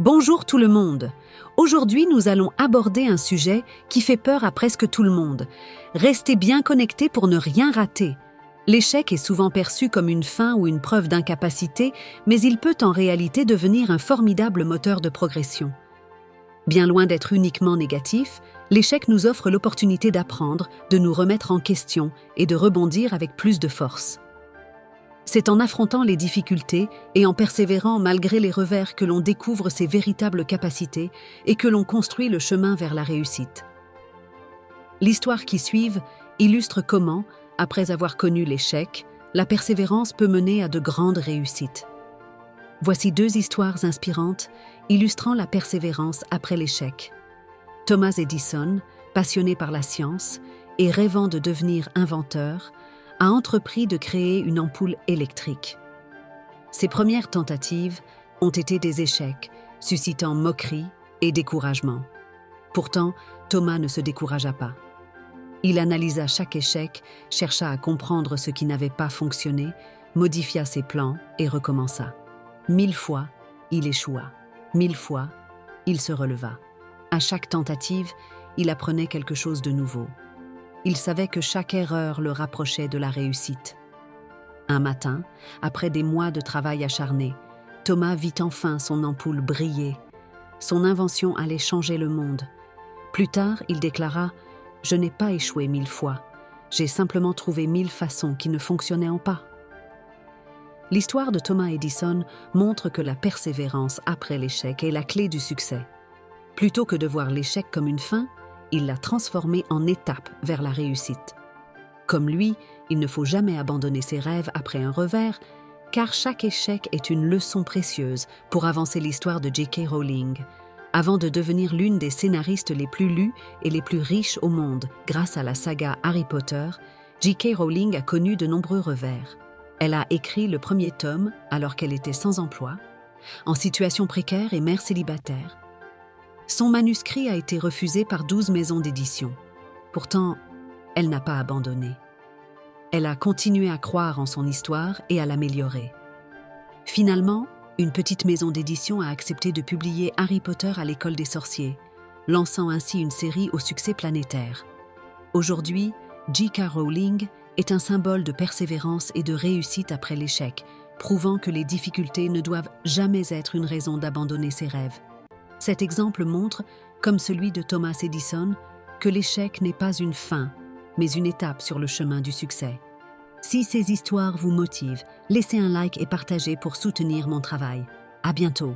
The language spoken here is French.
Bonjour tout le monde. Aujourd'hui, nous allons aborder un sujet qui fait peur à presque tout le monde. Restez bien connectés pour ne rien rater. L'échec est souvent perçu comme une fin ou une preuve d'incapacité, mais il peut en réalité devenir un formidable moteur de progression. Bien loin d'être uniquement négatif, l'échec nous offre l'opportunité d'apprendre, de nous remettre en question et de rebondir avec plus de force. C'est en affrontant les difficultés et en persévérant malgré les revers que l'on découvre ses véritables capacités et que l'on construit le chemin vers la réussite. L'histoire qui suit illustre comment, après avoir connu l'échec, la persévérance peut mener à de grandes réussites. Voici 2 histoires inspirantes illustrant la persévérance après l'échec. Thomas Edison, passionné par la science et rêvant de devenir inventeur, a entrepris de créer une ampoule électrique. Ses premières tentatives ont été des échecs, suscitant moquerie et découragement. Pourtant, Thomas ne se découragea pas. Il analysa chaque échec, chercha à comprendre ce qui n'avait pas fonctionné, modifia ses plans et recommença. 1000 fois, il échoua. 1000 fois, il se releva. À chaque tentative, il apprenait quelque chose de nouveau. Il savait que chaque erreur le rapprochait de la réussite. Un matin, après des mois de travail acharné, Thomas vit enfin son ampoule briller. Son invention allait changer le monde. Plus tard, il déclara « Je n'ai pas échoué 1000 fois. J'ai simplement trouvé 1000 façons qui ne fonctionnaient pas. » L'histoire de Thomas Edison montre que la persévérance après l'échec est la clé du succès. Plutôt que de voir l'échec comme une fin, il l'a transformé en étape vers la réussite. Comme lui, il ne faut jamais abandonner ses rêves après un revers, car chaque échec est une leçon précieuse pour avancer l'histoire de J.K. Rowling. Avant de devenir l'une des scénaristes les plus lus et les plus riches au monde grâce à la saga Harry Potter, J.K. Rowling a connu de nombreux revers. Elle a écrit le premier tome alors qu'elle était sans emploi, en situation précaire et mère célibataire. Son manuscrit a été refusé par 12 maisons d'édition. Pourtant, elle n'a pas abandonné. Elle a continué à croire en son histoire et à l'améliorer. Finalement, une petite maison d'édition a accepté de publier Harry Potter à l'école des sorciers, lançant ainsi une série au succès planétaire. Aujourd'hui, J.K. Rowling est un symbole de persévérance et de réussite après l'échec, prouvant que les difficultés ne doivent jamais être une raison d'abandonner ses rêves. Cet exemple montre, comme celui de Thomas Edison, que l'échec n'est pas une fin, mais une étape sur le chemin du succès. Si ces histoires vous motivent, laissez un like et partagez pour soutenir mon travail. À bientôt.